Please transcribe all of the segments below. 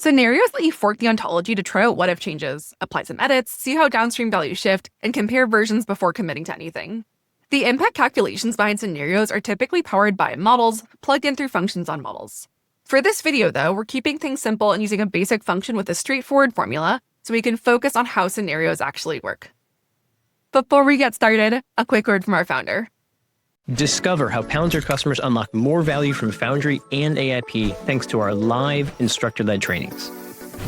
Scenarios let you fork the ontology to try out what-if changes, apply some edits, see how downstream values shift, and compare versions before committing to anything. The impact calculations behind scenarios are typically powered by models plugged in through functions on models. For this video, though, we're keeping things simple and using a basic function with a straightforward formula so we can focus on how scenarios actually work. Before we get started, a quick word from our founder. Discover how Palantir customers unlock more value from Foundry and AIP thanks to our live instructor-led trainings.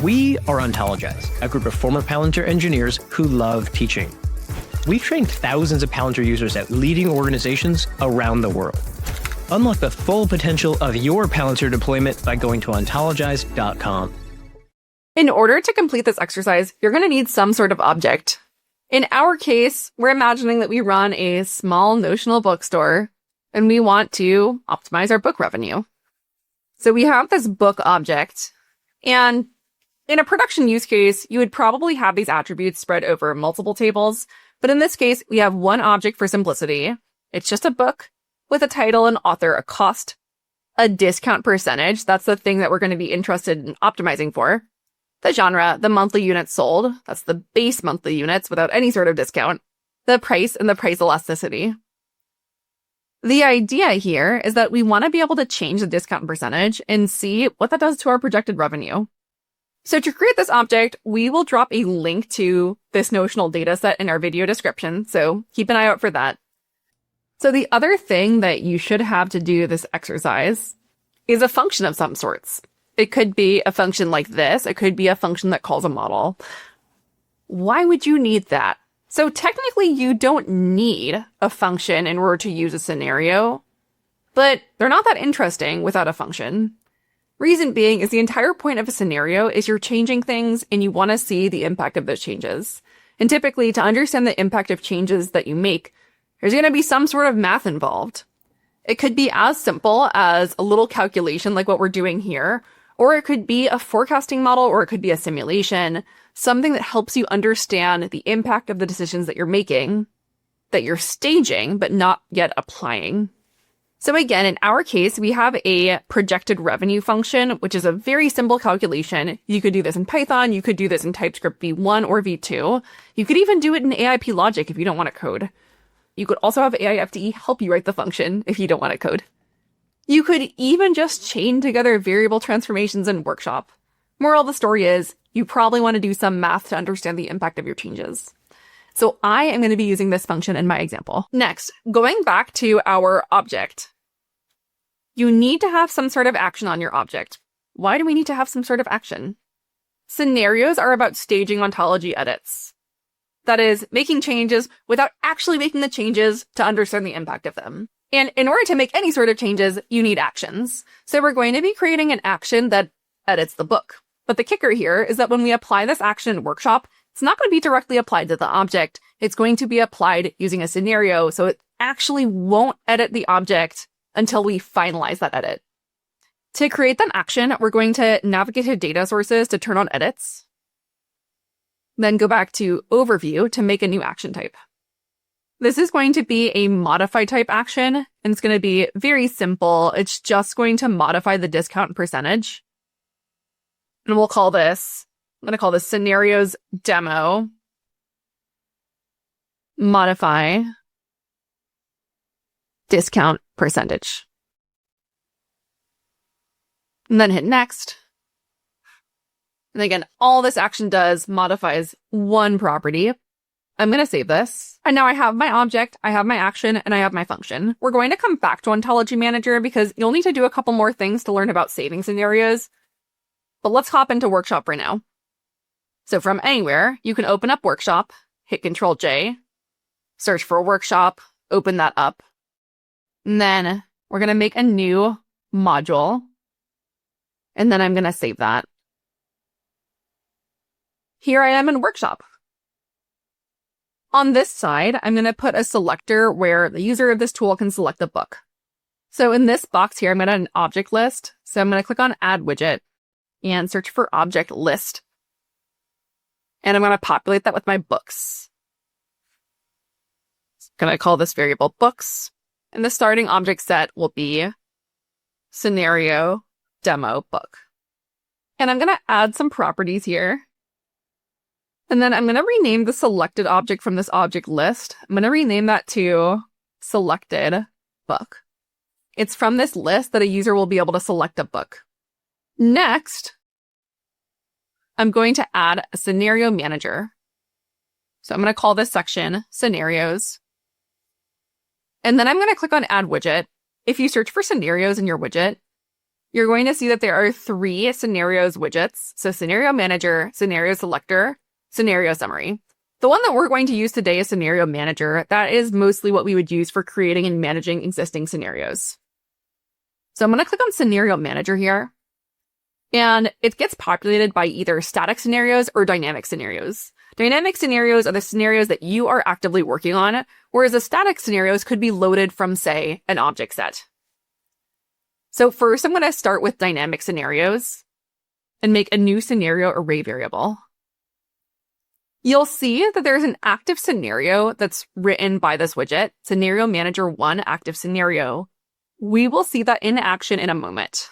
We are Ontologize, a group of former Palantir engineers who love teaching. We've trained thousands of Palantir users at leading organizations around the world. Unlock the full potential of your Palantir deployment by going to ontologize.com. In order to complete this exercise, you're going to need some sort of object. In our case, we're imagining that we run a small notional bookstore and we want to optimize our book revenue. So we have this book object, and in a production use case, you would probably have these attributes spread over multiple tables. But in this case, we have one object for simplicity. It's just a book with a title, an author, a cost, a discount percentage. That's the thing that we're going to be interested in optimizing for. The genre, the monthly units sold, that's the base monthly units without any sort of discount, the price, and the price elasticity. The idea here is that we want to be able to change the discount percentage and see what that does to our projected revenue. So to create this object, we will drop a link to this notional data set in our video description, so keep an eye out for that. So the other thing that you should have to do this exercise is a function of some sorts. It could be a function like this. It could be a function that calls a model. Why would you need that? So technically, you don't need a function in order to use a scenario, but they're not that interesting without a function. Reason being is the entire point of a scenario is you're changing things and you want to see the impact of those changes. And typically, to understand the impact of changes that you make, there's going to be some sort of math involved. It could be as simple as a little calculation like what we're doing here, or it could be a forecasting model, or it could be a simulation, something that helps you understand the impact of the decisions that you're making, that you're staging, but not yet applying. So again, in our case, we have a projected revenue function, which is a very simple calculation. You could do this in Python. You could do this in TypeScript v1 or v2. You could even do it in AIP logic if you don't want to code. You could also have AIFDE help you write the function if you don't want to code. You could even just chain together variable transformations in Workshop. Moral of the story is, you probably want to do some math to understand the impact of your changes. So I am going to be using this function in my example. Next, going back to our object. You need to have some sort of action on your object. Why do we need to have some sort of action? Scenarios are about staging ontology edits. That is, making changes without actually making the changes to understand the impact of them. And in order to make any sort of changes, you need actions. So we're going to be creating an action that edits the book. But the kicker here is that when we apply this action in Workshop, it's not going to be directly applied to the object. It's going to be applied using a scenario, so it actually won't edit the object until we finalize that edit. To create that action, we're going to navigate to data sources to turn on edits. Then go back to Overview to make a new action type. This is going to be a modify type action, and it's going to be very simple. It's just going to modify the discount percentage. And I'm going to call this scenarios demo, modify discount percentage. And then hit next. And again, all this action does modifies one property. I'm going to save this. And now I have my object, I have my action, and I have my function. We're going to come back to Ontology Manager because you'll need to do a couple more things to learn about saving scenarios. But let's hop into Workshop right now. So from anywhere, you can open up Workshop, hit Control-J, search for a Workshop, open that up. And then we're going to make a new module. And then I'm going to save that. Here I am in Workshop. On this side, I'm going to put a selector where the user of this tool can select a book. So in this box here, I'm going to add an object list. So I'm going to click on Add Widget and search for Object List. And I'm going to populate that with my books. I'm going to call this variable books. And the starting object set will be scenario demo book. And I'm going to add some properties here. And then I'm going to rename the selected object from this object list. I'm going to rename that to selected book. It's from this list that a user will be able to select a book. Next, I'm going to add a scenario manager. So I'm going to call this section scenarios. And then I'm going to click on add widget. If you search for scenarios in your widget, you're going to see that there are 3 scenarios widgets. So scenario manager, scenario selector, scenario summary. The one that we're going to use today is scenario manager. That is mostly what we would use for creating and managing existing scenarios. So I'm going to click on scenario manager here. And it gets populated by either static scenarios or dynamic scenarios. Dynamic scenarios are the scenarios that you are actively working on, whereas the static scenarios could be loaded from, say, an object set. So first, I'm going to start with dynamic scenarios and make a new scenario array variable. You'll see that there's an active scenario that's written by this widget, scenario manager 1 active scenario. We will see that in action in a moment.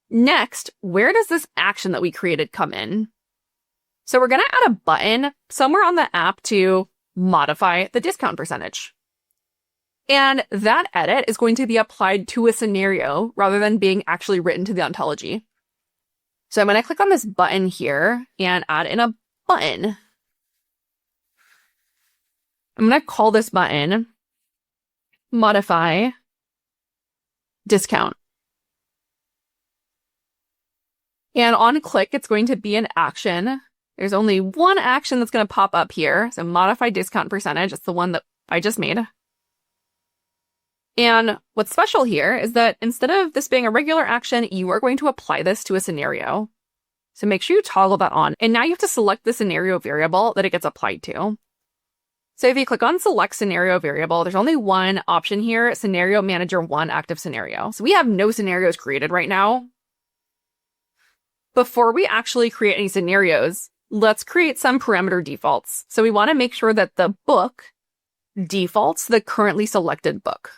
Next, where does this action that we created come in? So we're going to add a button somewhere on the app to modify the discount percentage. And that edit is going to be applied to a scenario rather than being actually written to the ontology. So I'm going to click on this button here and add in a button. I'm going to call this button modify discount. And on click, it's going to be an action. There's only one action that's going to pop up here. So modify discount percentage. It's the one that I just made. And what's special here is that instead of this being a regular action, you are going to apply this to a scenario. So make sure you toggle that on. And now you have to select the scenario variable that it gets applied to. So if you click on select scenario variable, there's only one option here, scenario manager 1 active scenario. So we have no scenarios created right now. Before we actually create any scenarios, let's create some parameter defaults. So we want to make sure that the book defaults to the currently selected book.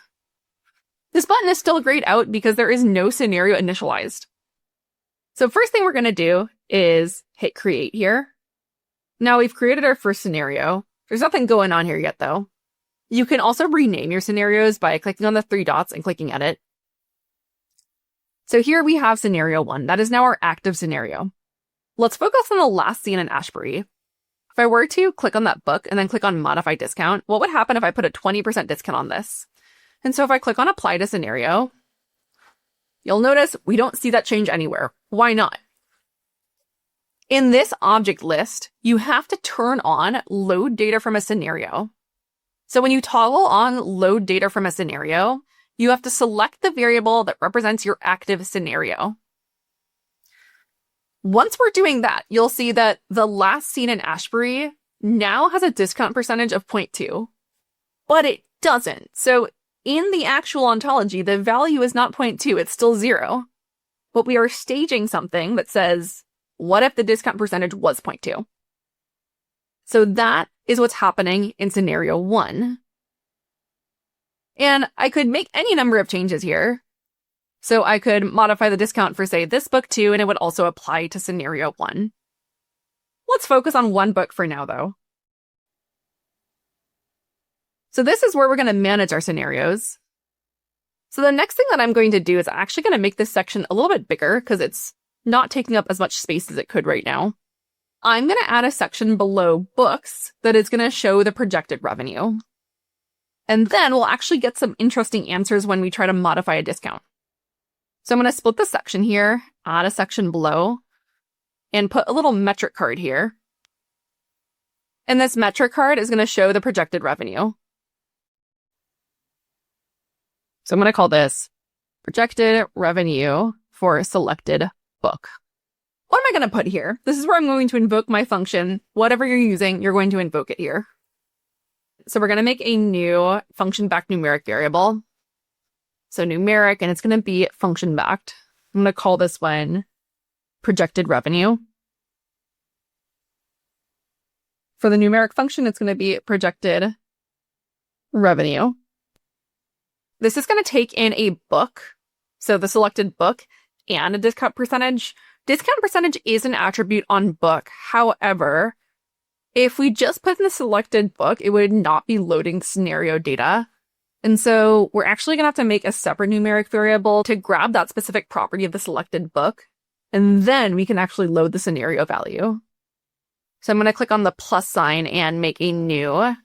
This button is still grayed out because there is no scenario initialized. So first thing we're going to do is hit create here. Now we've created our first scenario. There's nothing going on here yet though. You can also rename your scenarios by clicking on the 3 dots and clicking edit. So here we have scenario 1. That is now our active scenario. Let's focus on the last scene in Ashbury. If I were to click on that book and then click on modify discount, what would happen if I put a 20% discount on this? And so if I click on apply to scenario, you'll notice we don't see that change anywhere. Why not? In this object list, you have to turn on load data from a scenario. So when you toggle on load data from a scenario, you have to select the variable that represents your active scenario. Once we're doing that, you'll see that the last scene in Ashbury now has a discount percentage of 0.2, but it doesn't. So in the actual ontology, the value is not 0.2, it's still 0. But we are staging something that says, what if the discount percentage was 0.2? So that is what's happening in scenario 1. And I could make any number of changes here. So I could modify the discount for, say, this book too, and it would also apply to scenario 1. Let's focus on one book for now, though. So this is where we're going to manage our scenarios. So the next thing that I'm going to do is actually going to make this section a little bit bigger because it's not taking up as much space as it could right now. I'm going to add a section below books that is going to show the projected revenue. And then we'll actually get some interesting answers when we try to modify a discount. So I'm going to split the section here, add a section below, and put a little metric card here. And this metric card is going to show the projected revenue. So I'm going to call this projected revenue for selected book. What am I going to put here? This is where I'm going to invoke my function. Whatever you're using, you're going to invoke it here. So we're going to make a new function-backed numeric variable. So numeric, and it's going to be function-backed. I'm going to call this one projected revenue. For the numeric function, it's going to be projected revenue. This is going to take in a book, so the selected book, and a discount percentage Discount percentage is an attribute on book. However, if we just put in the selected book, it would not be loading scenario data. And so we're actually going to have to make a separate numeric variable to grab that specific property of the selected book. And then we can actually load the scenario value. So I'm going to click on the plus sign and make a new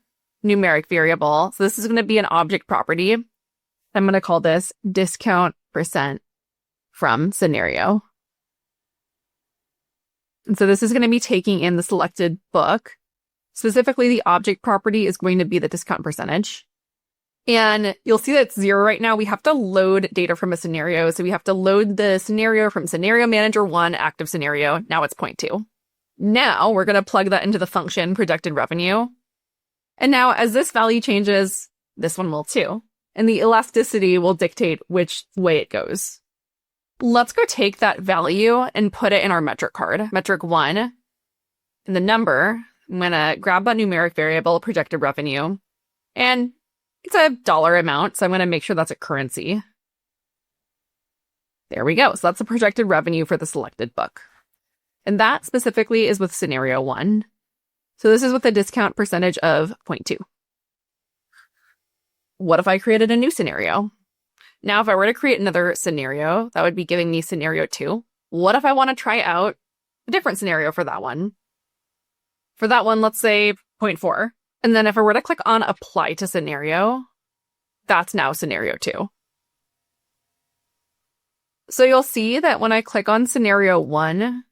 numeric variable. So this is going to be an object property. I'm going to call this discount percent from scenario. And so this is going to be taking in the selected book. Specifically, the object property is going to be the discount percentage. And you'll see that it's 0 right now. We have to load data from a scenario. So we have to load the scenario from scenario manager 1 active scenario. Now it's 0.2. Now we're going to plug that into the function projected revenue. And now as this value changes, this one will too. And the elasticity will dictate which way it goes. Let's go take that value and put it in our metric card, metric 1. And the number, I'm going to grab that numeric variable, projected revenue, and it's a dollar amount, so I'm going to make sure that's a currency. There we go. So that's the projected revenue for the selected book. And that specifically is with scenario 1. So this is with a discount percentage of 0.2. What if I created a new scenario? Now, if I were to create another scenario, that would be giving me scenario 2. What if I want to try out a different scenario for that one? For that one, let's say 0.4. And then if I were to click on apply to scenario, that's now scenario 2. So you'll see that when I click on scenario 1,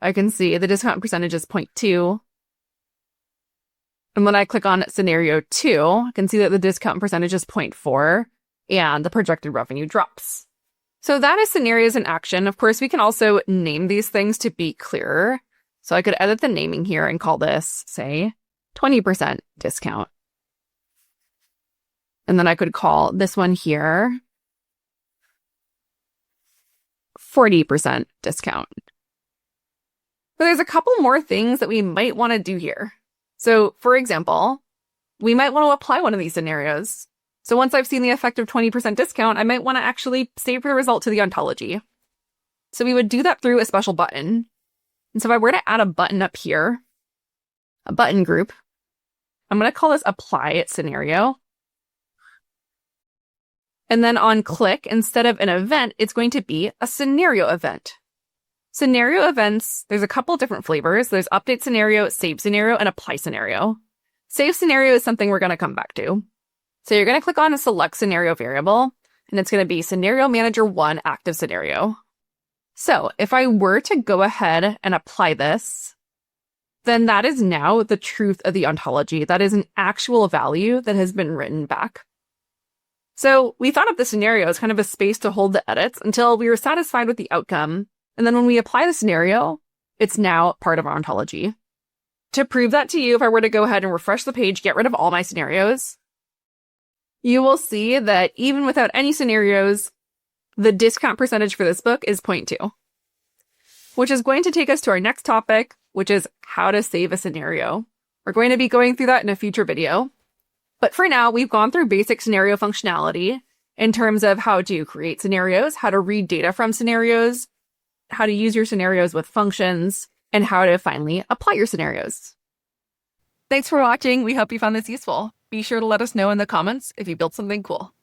I can see the discount percentage is 0.2. And when I click on scenario 2, I can see that the discount percentage is 0.4 and the projected revenue drops. So that is scenarios in action. Of course, we can also name these things to be clearer. So I could edit the naming here and call this, say, 20% discount. And then I could call this one here 40% discount. But there's a couple more things that we might want to do here. So, for example, we might want to apply one of these scenarios. So once I've seen the effect of 20% discount, I might want to actually save the result to the ontology. So we would do that through a special button. And so if I were to add a button up here, a button group, I'm going to call this apply scenario. And then on click, instead of an event, it's going to be a scenario event. Scenario events, there's a couple different flavors. There's update scenario, save scenario, and apply scenario. Save scenario is something we're going to come back to. So you're going to click on a select scenario variable, and it's going to be scenario manager 1 active scenario. So if I were to go ahead and apply this, then that is now the truth of the ontology. That is an actual value that has been written back. So we thought of the scenario as kind of a space to hold the edits until we were satisfied with the outcome. And then when we apply the scenario, it's now part of our ontology. To prove that to you, if I were to go ahead and refresh the page, get rid of all my scenarios, you will see that even without any scenarios, the discount percentage for this book is 0.2, which is going to take us to our next topic, which is how to save a scenario. We're going to be going through that in a future video. But for now, we've gone through basic scenario functionality in terms of how to create scenarios, how to read data from scenarios, how to use your scenarios with functions, and how to finally apply your scenarios. Thanks for watching. We hope you found this useful. Be sure to let us know in the comments if you built something cool.